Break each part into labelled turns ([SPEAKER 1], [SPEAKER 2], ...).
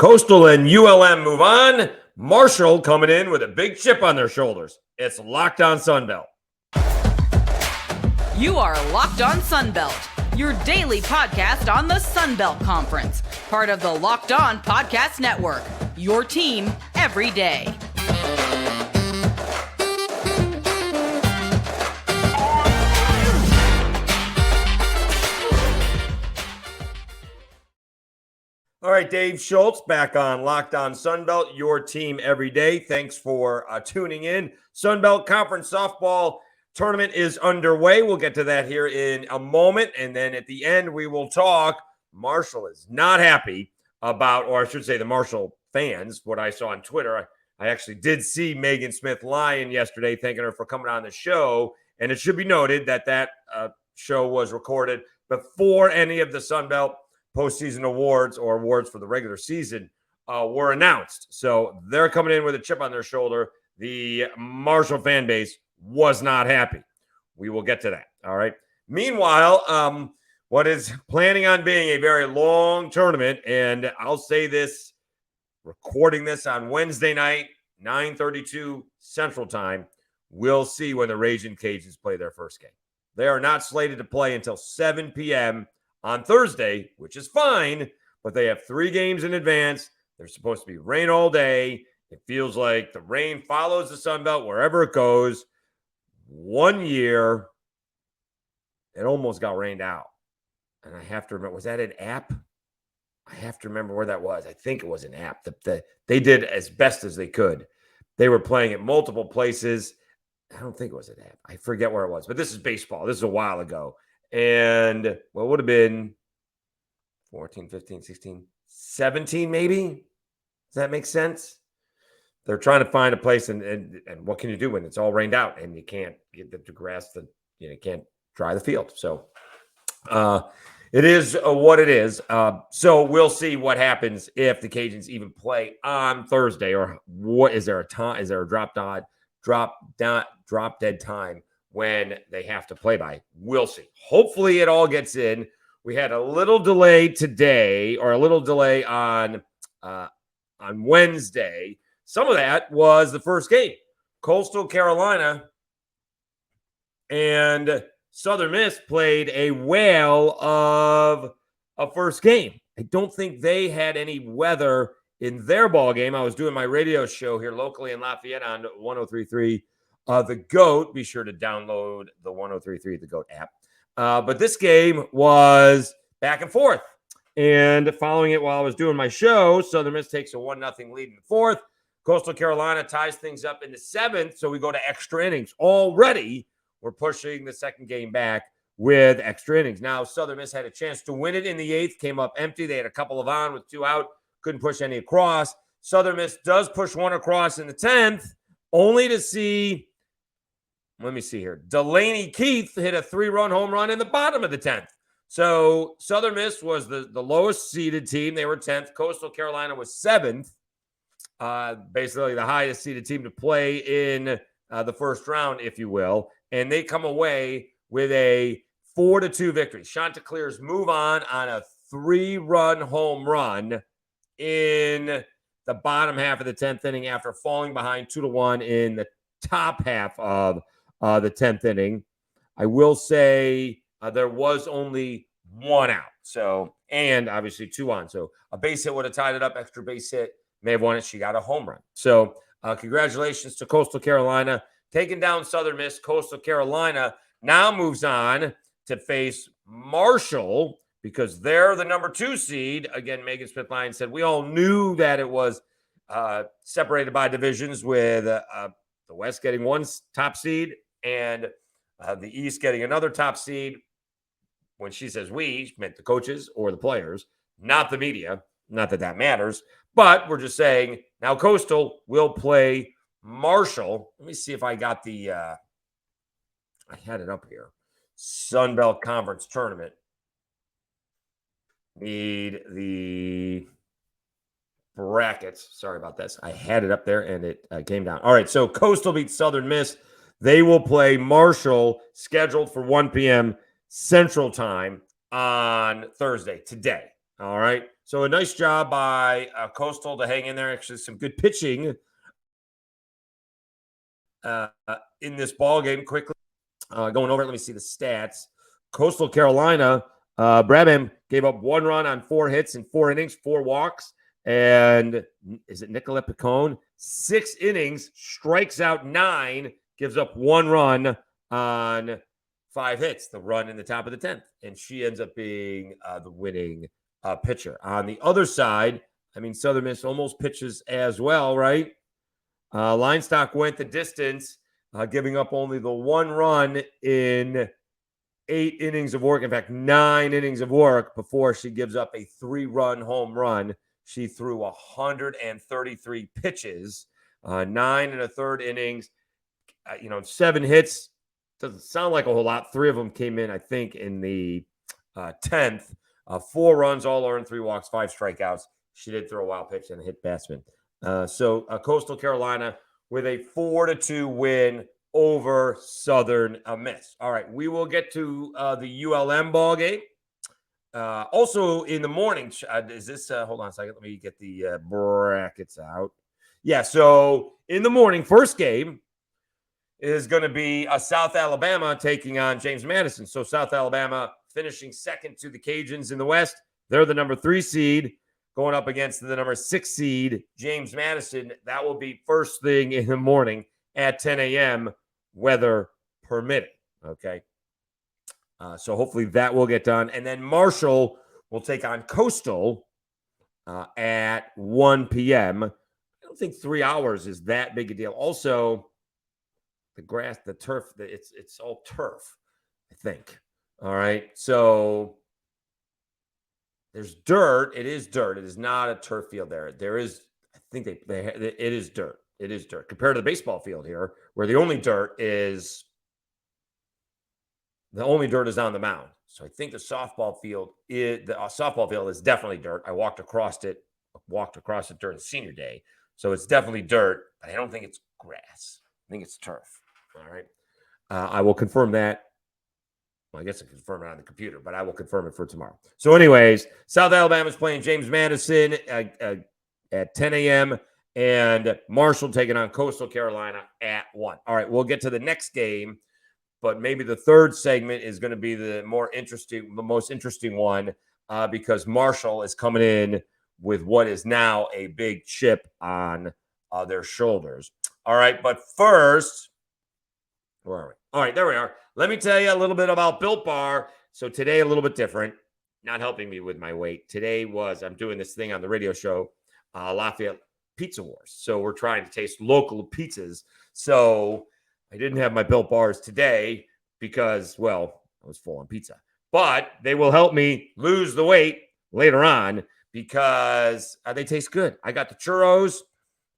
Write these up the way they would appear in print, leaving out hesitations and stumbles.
[SPEAKER 1] Coastal and ULM move on. Marshall coming in with a big chip on their shoulders. It's Locked On Sunbelt.
[SPEAKER 2] You are Locked On Sunbelt, your daily podcast on the Sunbelt Conference, part of the Locked On Podcast Network, your team every day.
[SPEAKER 1] All right, Dave Schultz back on Locked On Sunbelt, your team every day. Thanks for tuning in. Sunbelt Conference Softball Tournament is underway. We'll get to that here in a moment. And then at the end, we will talk. Marshall is not happy about, or I should say the Marshall fans, what I saw on Twitter. I actually did see Megan Smith Lyon yesterday, thanking her for coming on the show. And it should be noted that that show was recorded before any of the Sunbelt postseason awards or awards for the regular season were announced. So they're coming in with a chip on their shoulder. The Marshall fan base was not happy. We will get to that. All right. Meanwhile, what is planning on being a very long tournament, and I'll say this, recording this on Wednesday night, 9:32 Central Time, we'll see when the Ragin Cajuns play their first game. They are not slated to play until 7 p.m. on Thursday, which is fine, but they have 3 games in advance. There's supposed to be rain all day. It feels like the rain follows the Sunbelt wherever it goes. One year, it almost got rained out. And I have to remember, was that an app? I have to remember where that was. I think it was an app. They did as best as they could. They were playing at multiple places. I don't think it was an app. I forget where it was. But this is baseball. This is a while ago. And what would have been 14, 15, 16, 17 maybe? Does that make sense? They're trying to find a place, and what can you do when it's all rained out and you can't get the grass, you can't dry the field. So it is what it is. So we'll see what happens if the Cajuns even play on Thursday, or what is there a time? Is there a drop dead time when they have to play by? We'll see. Hopefully it all gets in. We had a little delay today, or a little delay on Wednesday. Some of that was the first game. Coastal Carolina and Southern Miss played a whale of a first game. I don't think they had any weather in their ball game. I was doing my radio show here locally in Lafayette on 103.3 The GOAT. Be sure to download the 103.3 The GOAT app. But this game was back and forth. And following it while I was doing my show, Southern Miss takes a 1-0 lead in the fourth. Coastal Carolina ties things up in the seventh, so we go to extra innings. Already, we're pushing the second game back with extra innings. Now, Southern Miss had a chance to win it in the eighth, came up empty. They had a couple of on with 2 out, couldn't push any across. Southern Miss does push 1 across in the 10th, only to see, let me see here, Delaney Keith hit a 3-run home run in the bottom of the 10th. So Southern Miss was the lowest seeded team. They were 10th. Coastal Carolina was 7th. Basically the highest seeded team to play in the first round, if you will. And they come away with a 4-2 victory. Chanticleers move on a 3-run home run in the bottom half of the 10th inning after falling behind 2-1 in the top half of the 10th inning. I will say there was only 1 out. So, and obviously 2 on. So a base hit would have tied it up. Extra base hit may have won it. She got a home run. So congratulations to Coastal Carolina. Taking down Southern Miss. Coastal Carolina now moves on to face Marshall because they're the number 2 seed. Again, Megan Smith Lyon said we all knew that it was separated by divisions, with the West getting 1 top seed and the East getting another top seed. When she says we, she meant the coaches or the players, not the media. Not that that matters, but we're just saying now Coastal will play Marshall. Let me see if I got the I had it up here. Sunbelt Conference Tournament. Need the brackets. Sorry about this. I had it up there and it came down. All right, so Coastal beats Southern Miss. They will play Marshall, scheduled for 1 p.m. Central Time on Thursday, today. All right. So a nice job by Coastal to hang in there. Actually, some good pitching in this ball game. Quickly going over it, let me see the stats. Coastal Carolina, Brabham gave up 1 run on 4 hits in 4 innings, 4 walks. And is it Nicolette Picone? 6 innings, strikes out 9, gives up 1 run on 5 hits, the run in the top of the 10th. And she ends up being the winning pitcher. On the other side, I mean, Southern Miss almost pitches as well, right? Linestock went the distance, giving up only the 1 run in 8 innings of work. In fact, 9 innings of work before she gives up a 3-run home run. She threw 133 pitches, 9 1/3 innings, 7 hits. Doesn't sound like a whole lot. 3 of them came in, I think, in the 10th. 4 runs, all earned, 3 walks, 5 strikeouts. She did throw a wild pitch and a hit batsman. So Coastal Carolina with a 4-2 win over Southern Miss. All right, we will get to the ULM ball game. Also in the morning, is this, hold on a second, let me get the brackets out. Yeah, so in the morning, first game is going to be South Alabama taking on James Madison. So South Alabama finishing second to the Cajuns in the West. They're the number 3 seed going up against the number 6 seed, James Madison. That will be first thing in the morning at 10 a.m., weather permitting. Okay. So hopefully that will get done. And then Marshall will take on Coastal at 1 p.m. I don't think 3 hours is that big a deal. Also, the grass, the turf, it's all turf, I think. All right. So there's dirt. It is dirt. It is not a turf field there. There is, I think it is dirt. It is dirt compared to the baseball field here, where the only dirt is on the mound. So I think the softball field is definitely dirt. I walked across it during senior day. So it's definitely dirt, but I don't think it's grass. I think it's turf. All right. I will confirm that. Well, I guess I can confirm it on the computer, but I will confirm it for tomorrow. So anyways, South Alabama is playing James Madison at 10 a.m. and Marshall taking on Coastal Carolina at 1. All right, we'll get to the next game, but maybe the third segment is going to be the most interesting one because Marshall is coming in with what is now a big chip on their shoulders. All right, but first, where are we? All right, there we are. Let me tell you a little bit about Built Bar. So today, a little bit different, not helping me with my weight. Today I'm doing this thing on the radio show, Lafayette Pizza Wars. So we're trying to taste local pizzas. So I didn't have my Built Bars today because, well, I was full on pizza. But they will help me lose the weight later on because they taste good. I got the churros.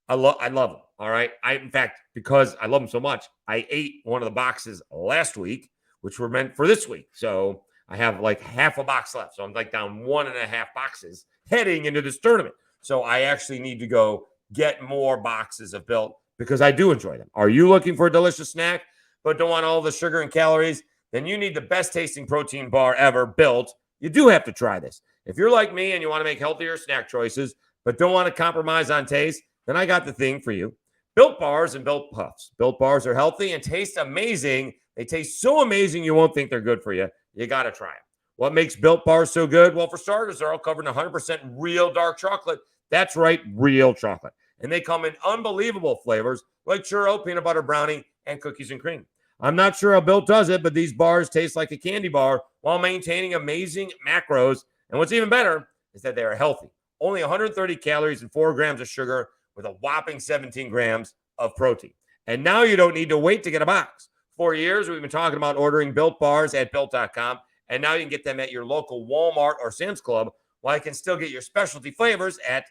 [SPEAKER 1] I love them. All right. In fact, because I love them so much, I ate one of the boxes last week, which were meant for this week. So I have like half a box left. So I'm like down 1.5 boxes heading into this tournament. So I actually need to go get more boxes of Built because I do enjoy them. Are you looking for a delicious snack but don't want all the sugar and calories? Then you need the best tasting protein bar ever, Built. You do have to try this. If you're like me and you want to make healthier snack choices but don't want to compromise on taste, then I got the thing for you. Built Bars and Built Puffs. Built Bars are healthy and taste amazing. They taste so amazing you won't think they're good for you. You got to try them. What makes Built Bars so good? Well, for starters, they're all covered in 100% real dark chocolate. That's right, real chocolate. And they come in unbelievable flavors like churro, peanut butter brownie, and cookies and cream. I'm not sure how Built does it, but these bars taste like a candy bar while maintaining amazing macros. And what's even better is that they are healthy. Only 130 calories and 4 grams of sugar with a whopping 17 grams of protein. And now you don't need to wait to get a box. For years, we've been talking about ordering Built Bars at Built.com, and now you can get them at your local Walmart or Sam's Club, while you can still get your specialty flavors at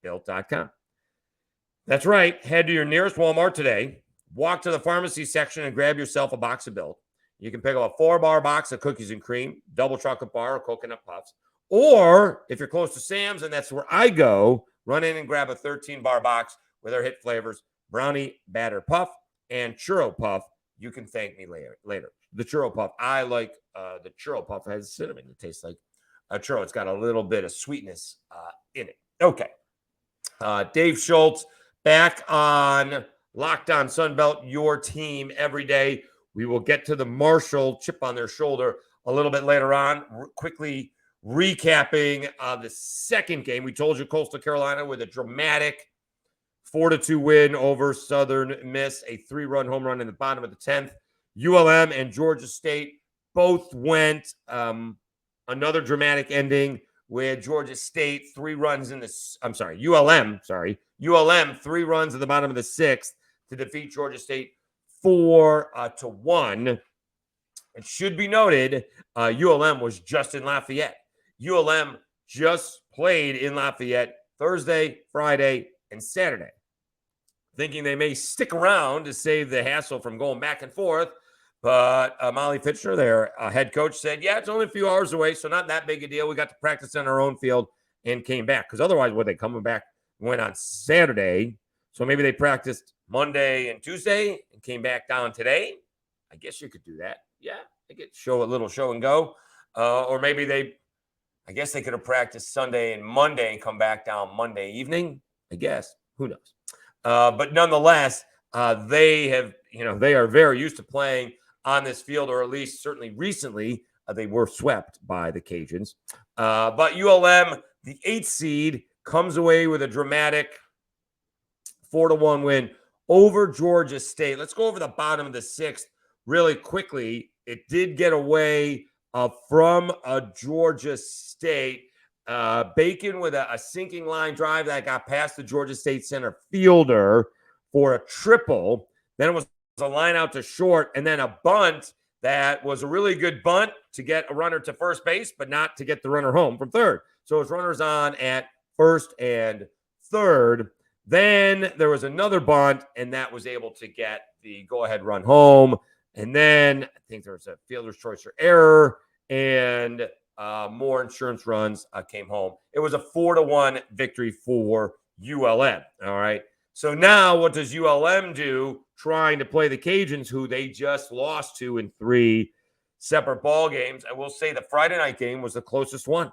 [SPEAKER 1] Built.com. That's right. Head to your nearest Walmart today, walk to the pharmacy section, and grab yourself a box of Built. You can pick up a 4-bar box of cookies and cream, double chocolate bar, or coconut puffs. Or if you're close to Sam's, and that's where I go, run in and grab a 13-bar box with our hit flavors, brownie batter puff and churro puff. You can thank me later. The churro puff, I like the churro puff has cinnamon. It tastes like churro. It's got a little bit of sweetness in it. Okay. Dave Schultz back on Locked On Sunbelt, your team every day. We will get to the Marshall chip on their shoulder a little bit later on. Quickly recapping the second game. We told you Coastal Carolina with a dramatic 4-2 win over Southern Miss, a 3-run home run in the bottom of the 10th. ULM and Georgia State both went another dramatic ending with Georgia State 3 runs in the ULM 3 runs at the bottom of the 6th to defeat Georgia State 4-1. It should be noted, ULM was just in Lafayette. ULM just played in Lafayette Thursday, Friday, and Saturday, thinking they may stick around to save the hassle from going back and forth. But Molly Fitchner, their head coach, said, yeah, it's only a few hours away, so not that big a deal. We got to practice on our own field and came back. Because otherwise, they coming back, went on Saturday. So maybe they practiced Monday and Tuesday and came back down today. I guess you could do that. Yeah, they could show a little show and go. Or maybe I guess they could have practiced Sunday and Monday and come back down Monday evening. I guess. Who knows? But nonetheless, they are very used to playing on this field, or at least certainly recently, they were swept by the Cajuns. But ULM, the 8th seed, comes away with a dramatic 4-1 win over Georgia State. Let's go over the bottom of the 6th really quickly. It did get away from Georgia State. Bacon with a sinking line drive that got past the Georgia State center fielder for a triple. Then it was a line out to short, and then a bunt that was a really good bunt to get a runner to first base, but not to get the runner home from third. So it was runners on at first and third. Then there was another bunt, and that was able to get the go-ahead run home. And then I think there was a fielder's choice or error, and more insurance runs came home. It was a 4-1 victory for ULM. All right. So now what does ULM do trying to play the Cajuns, who they just lost to in 3 separate ball games? I will say the Friday night game was the closest one.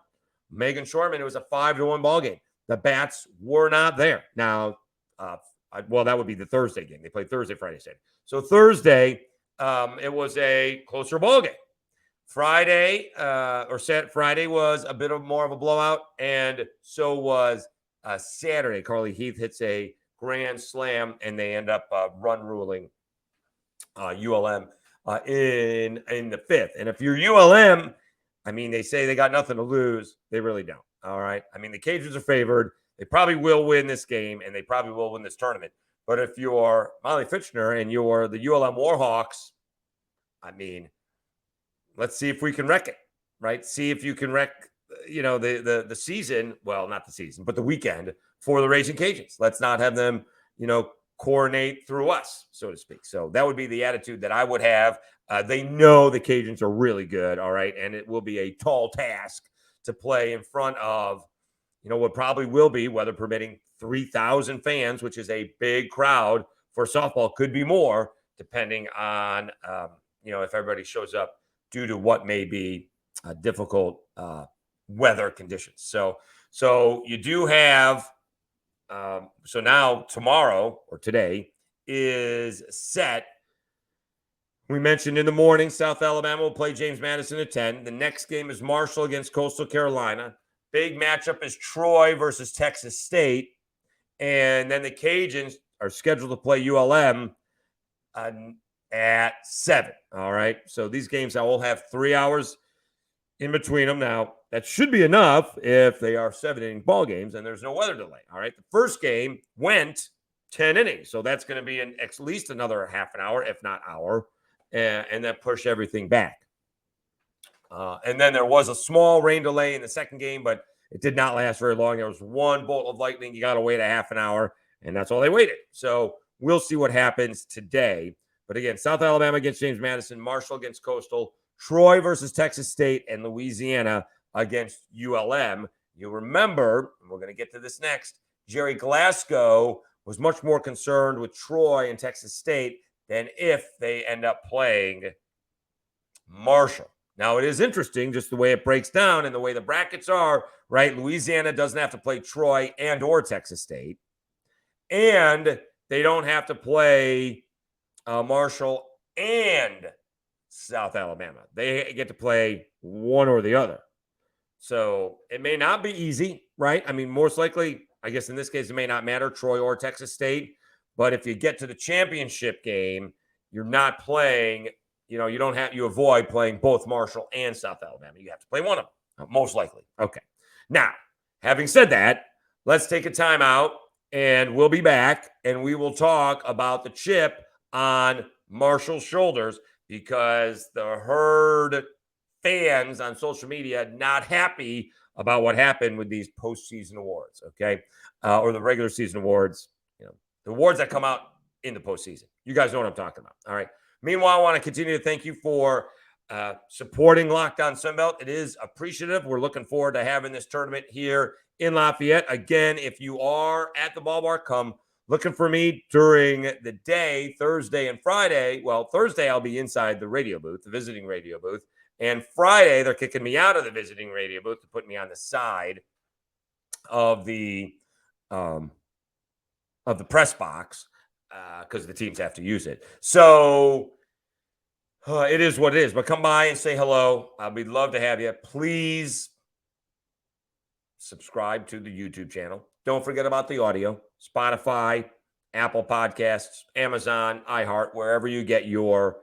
[SPEAKER 1] Megan Shorman, it was a 5-1 ball game. The bats were not there. Now, that would be the Thursday game. They played Thursday, Friday, Saturday. So Thursday, it was a closer ball game. Friday was a bit more of a blowout, and so was Saturday. Carly Heath hits a grand slam, and they end up run ruling ULM in the 5th. And if you're ULM, I mean, they say they got nothing to lose. They really don't. All right. I mean, the Cajuns are favored. They probably will win this game, and they probably will win this tournament. But if you're Molly Fitchner and you're the ULM Warhawks, I mean, let's see if we can wreck it, right? See if you can wreck, the season. Well, not the season, but the weekend for the Ragin Cajuns. Let's not have them, coordinate through us, so to speak. So that would be the attitude that I would have. They know the Cajuns are really good, all right? And it will be a tall task to play in front of, what probably will be, weather permitting, 3,000 fans, which is a big crowd for softball. Could be more, depending on, if everybody shows up due to what may be difficult weather conditions. So you do have, so now tomorrow or today is set. We mentioned in the morning, South Alabama will play James Madison at 10. The next game is Marshall against Coastal Carolina. Big matchup is Troy versus Texas State. And then the Cajuns are scheduled to play ULM at 7. All right. So these games all have 3 hours in between them. Now, that should be enough if they are 7-inning ball games and there's no weather delay. All right. The first game went 10 innings. So that's going to be at least another half an hour, if not hour, and then push everything back. And then there was a small rain delay in the second game, but it did not last very long. There was one bolt of lightning. You got to wait a half an hour, and that's all they waited. So we'll see what happens today. But again, South Alabama against James Madison, Marshall against Coastal, Troy versus Texas State, and Louisiana against ULM. You remember, and we're going to get to this next, Jerry Glasgow was much more concerned with Troy and Texas State than if they end up playing Marshall. Now, it is interesting just the way it breaks down and the way the brackets are, right? Louisiana doesn't have to play Troy and or Texas State. And they don't have to play Marshall and South Alabama. They get to play one or the other. So it may not be easy, right? I mean, most likely, I guess in this case, it may not matter, Troy or Texas State. But if you get to the championship game, you're not playing, you avoid playing both Marshall and South Alabama. You have to play one of them, most likely. Okay. Now, having said that, let's take a timeout and we'll be back and we will talk about the chip on Marshall's shoulders because the herd fans on social media not happy about what happened with these postseason awards, okay? Or the regular season awards, the awards that come out in the postseason. You guys know what I'm talking about, all right? Meanwhile, I want to continue to thank you for supporting Locked On Sunbelt. It is appreciative. We're looking forward to having this tournament here in Lafayette. Again, if you are at the ballpark, come looking for me during the day, Thursday and Friday. Well, Thursday, I'll be inside the radio booth, the visiting radio booth. And Friday, they're kicking me out of the visiting radio booth to put me on the side of the press box because the teams have to use it. So it is what it is. But come by and say hello. We'd love to have you. Please subscribe to the YouTube channel. Don't forget about the audio. Spotify, Apple Podcasts, Amazon, iHeart, wherever you get your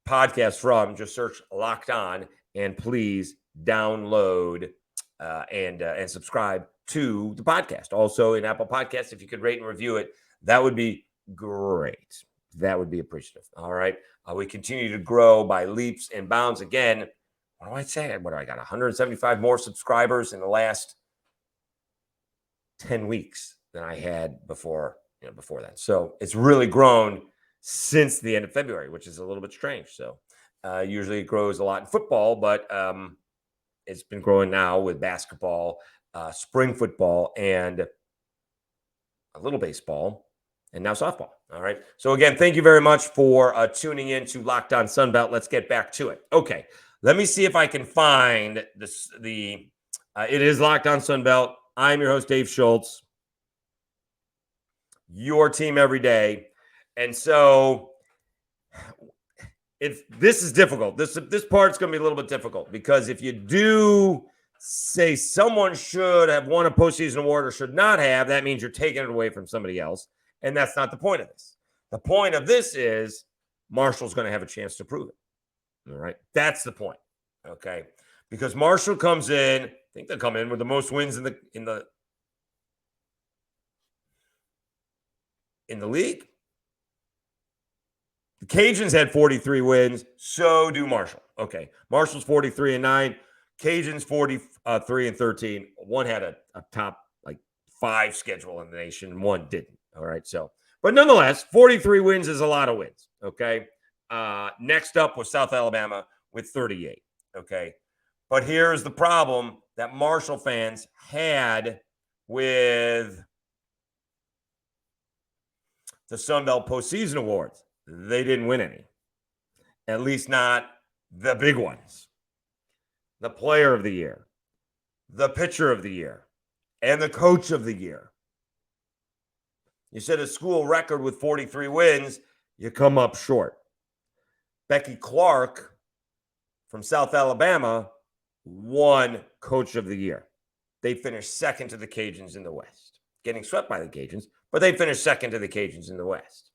[SPEAKER 1] podcast from, just search Locked On and please download and subscribe to the podcast. Also in Apple Podcasts, if you could rate and review it, that would be great. That would be appreciative. All right. We continue to grow by leaps and bounds. Again, what do I say? What do I got? 175 more subscribers in the last 10 weeks than I had before that. So it's really grown since the end of February, which is a little bit strange. So usually it grows a lot in football, but it's been growing now with basketball, spring football, and a little baseball, and now softball. All right. So again, thank you very much for tuning in to Locked On Sunbelt. Let's get back to it. Okay. Let me see if I can find this. It is Locked On Sunbelt. I'm your host, Dave Schultz. Your team every day. And so this is difficult. This part's going to be a little bit difficult because if you do say someone should have won a postseason award or should not have, that means you're taking it away from somebody else. And that's not the point of this. The point of this is Marshall's going to have a chance to prove it. All right. That's the point. Okay. Because Marshall comes in, I think they'll come in with the most wins in the league. The Cajuns had 43 wins. So do Marshall. Okay. Marshall's 43-9. Cajuns 43-13. One had a top 5 schedule in the nation. One didn't. All right. So, but nonetheless, 43 wins is a lot of wins. Okay. Next up was South Alabama with 38. Okay. But here's the problem that Marshall fans had with the Sun Belt postseason awards. They didn't win any, at least not the big ones. The player of the year, the pitcher of the year, and the coach of the year. You set a school record with 43 wins, you come up short. Becky Clark from South Alabama won coach of the year. They finished second to the Cajuns in the West, getting swept by the Cajuns, but they finished second to the Cajuns in the West.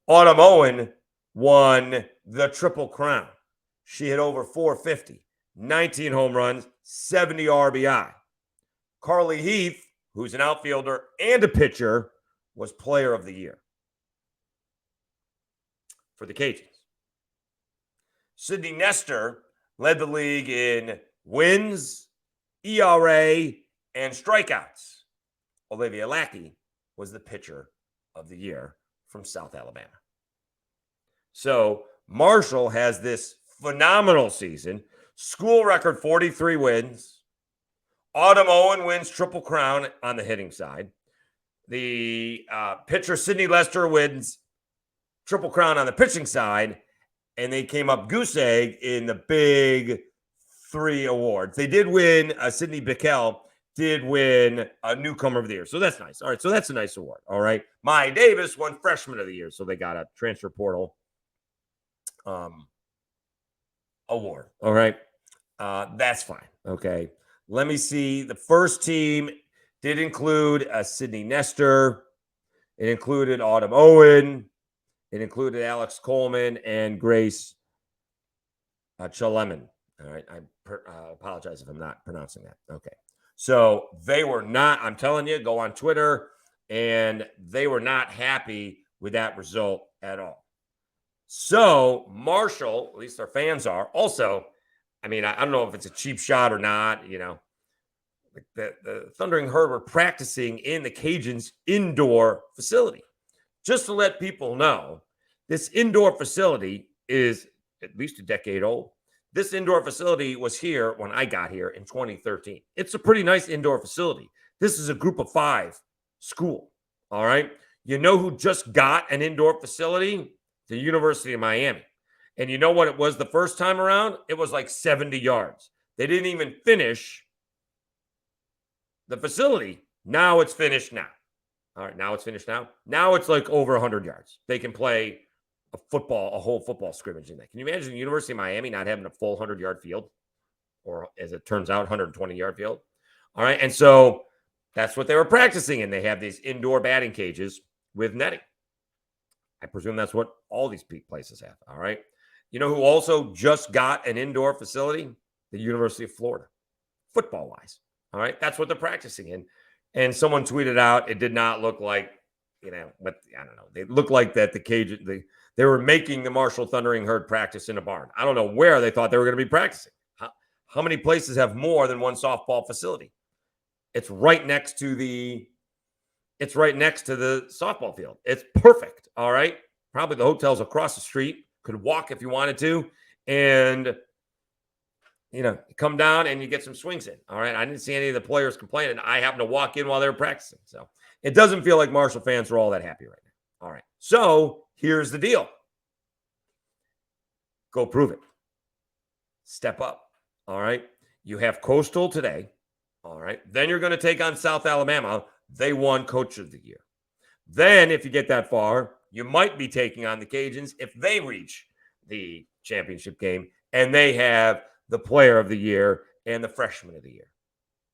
[SPEAKER 1] Autumn Owen won the Triple Crown. She hit over 450, 19 home runs, 70 RBI. Carly Heath, who's an outfielder and a pitcher, was player of the year for the Cajuns. Sydney Nestor led the league in wins, ERA, and strikeouts. Olivia Lackey was the pitcher of the year from South Alabama. So Marshall has this phenomenal season. School record 43 wins. Autumn Owen wins Triple Crown on the hitting side. The pitcher Sydney Lester wins Triple Crown on the pitching side. and they came up goose egg in the big 3 awards. They did win, Sidney Bickel did win a newcomer of the year. So that's nice. All right. So that's a nice award. All right. Maya Davis won freshman of the year. So they got a transfer portal award. All right. That's fine. Okay. Let me see. The first team did include Sydney Nestor. It included Autumn Owen. It included Alex Coleman and Grace Chaleman. All right. I apologize if I'm not pronouncing that. Okay. So they were not, I'm telling you, go on Twitter, and they were not happy with that result at all. So Marshall, at least their fans are, also, I mean, I don't know if it's a cheap shot or not, you know. The Thundering Herd were practicing in the Cajuns' indoor facility. Just to let people know, this indoor facility is at least a decade old. This indoor facility was here when I got here in 2013. It's a pretty nice indoor facility. This is a group of 5 school. All right. You know who just got an indoor facility? The University of Miami. And you know what it was the first time around? It was like 70 yards. They didn't even finish the facility. Now it's finished now. All right. Now it's finished now. Now it's like over 100 yards. They can play a whole football scrimmage in that. Can you imagine the University of Miami not having a full 100-yard field? Or as it turns out, 120-yard field. All right. And so that's what they were practicing in. They have these indoor batting cages with netting. I presume that's what all these places have. All right. You know who also just got an indoor facility? The University of Florida, football-wise. All right. That's what they're practicing in. And someone tweeted out, it did not look like, you know, but I don't know. They looked like that the Cajun, they were making the Marshall Thundering Herd practice in a barn. I don't know where they thought they were going to be practicing. How many places have more than one softball facility? It's right next to the softball field. It's perfect. All right. Probably the hotel's across the street. Could walk if you wanted to. And, you know, come down and you get some swings in. All right. I didn't see any of the players complaining. I happened to walk in while they were practicing. So it doesn't feel like Marshall fans are all that happy right now. All right. So here's the deal. Go prove it. Step up. All right. You have Coastal today. All right. Then you're going to take on South Alabama. They won Coach of the Year. Then, if you get that far, you might be taking on the Cajuns if they reach the championship game and they have the Player of the Year and the Freshman of the Year.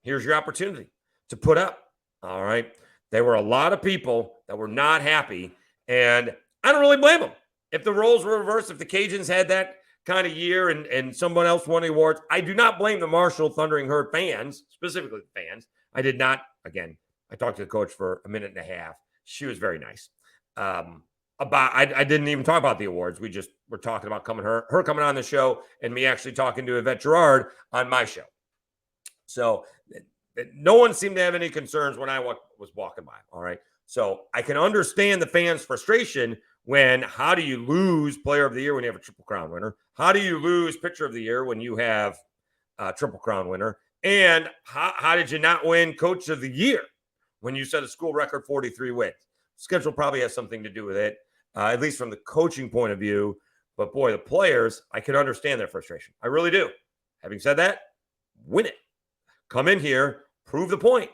[SPEAKER 1] Here's your opportunity to put up. All right. There were a lot of people that were not happy, and I don't really blame them. If the roles were reversed, if the Cajuns had that kind of year and someone else won the awards, I do not blame the Marshall Thundering Herd fans, specifically the fans. I did not. Again, I talked to the coach for a minute and a half. She was very nice. I didn't even talk about the awards. We just were talking about her coming on the show and me actually talking to Yvette Gerard on my show. So no one seemed to have any concerns when I was walking by. All right. So I can understand the fans' frustration when how do you lose Player of the Year when you have a Triple Crown winner? How do you lose Pitcher of the Year when you have a Triple Crown winner? And how did you not win Coach of the Year when you set a school record 43 wins? Schedule probably has something to do with it, at least from the coaching point of view. But boy, the players, I can understand their frustration. I really do. Having said that, win it. Come in here, prove the point.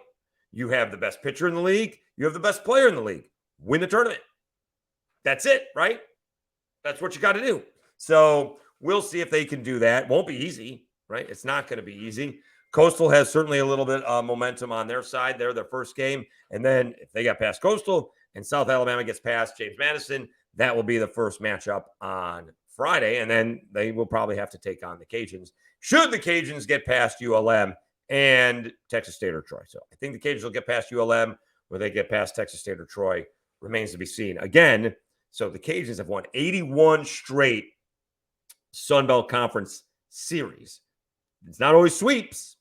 [SPEAKER 1] You have the best pitcher in the league. You have the best player in the league. Win the tournament. That's it, right? That's what you got to do. So we'll see if they can do that. Won't be easy, right? It's not going to be easy. Coastal has certainly a little bit of momentum on their side. They're their first game. And then if they got past Coastal and South Alabama gets past James Madison, that will be the first matchup on Friday. And then they will probably have to take on the Cajuns. Should the Cajuns get past ULM and Texas State or Troy. So I think the Cajuns will get past ULM. Where they get past Texas State or Troy remains to be seen. Again, so the Cajuns have won 81 straight Sun Belt Conference series. It's not always sweeps.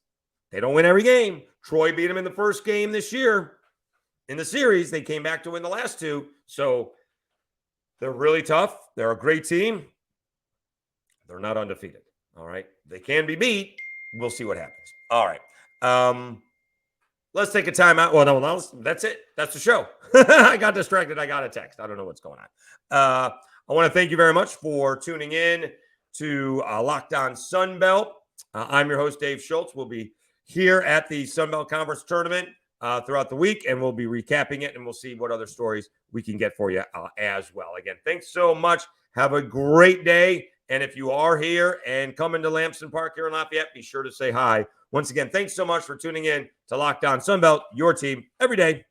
[SPEAKER 1] They don't win every game. Troy beat them in the first game this year. In the series, they came back to win the last 2. So they're really tough. They're a great team. They're not undefeated. All right. They can be beat. We'll see what happens. All right. Let's take a timeout. Well, no, that's it. That's the show. I got distracted. I got a text. I don't know what's going on. I want to thank you very much for tuning in to Locked On Sunbelt. I'm your host, Dave Schultz. We'll be here at the Sunbelt Conference Tournament throughout the week, and we'll be recapping it, and we'll see what other stories we can get for you as well. Again, thanks so much. Have a great day. And if you are here and come into Lamson Park here in Lafayette, be sure to say hi. Once again, thanks so much for tuning in to Locked On Sunbelt, your team every day.